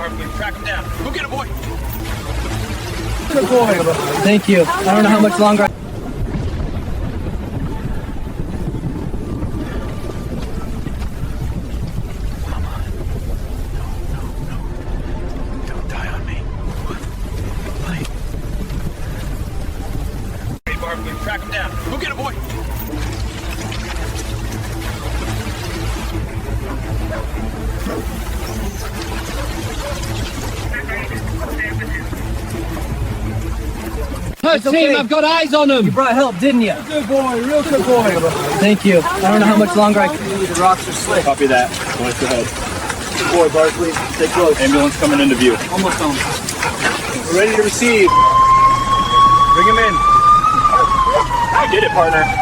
Track him down. Go get him, boy. Thank you. I don't know how much longer. Don't die on me. What? Hey, Barb, track him down. Go get him, boy. It's okay. Team, I've got eyes on him. You brought help, didn't you? Good boy, real good boy. Thank you. I don't know how much longer I can. The rocks are slick. Copy that. Watch the head. Good boy, Barkley. Stay close. Ambulance coming into view. Almost home. We're ready to receive. Bring him in. I did it, partner.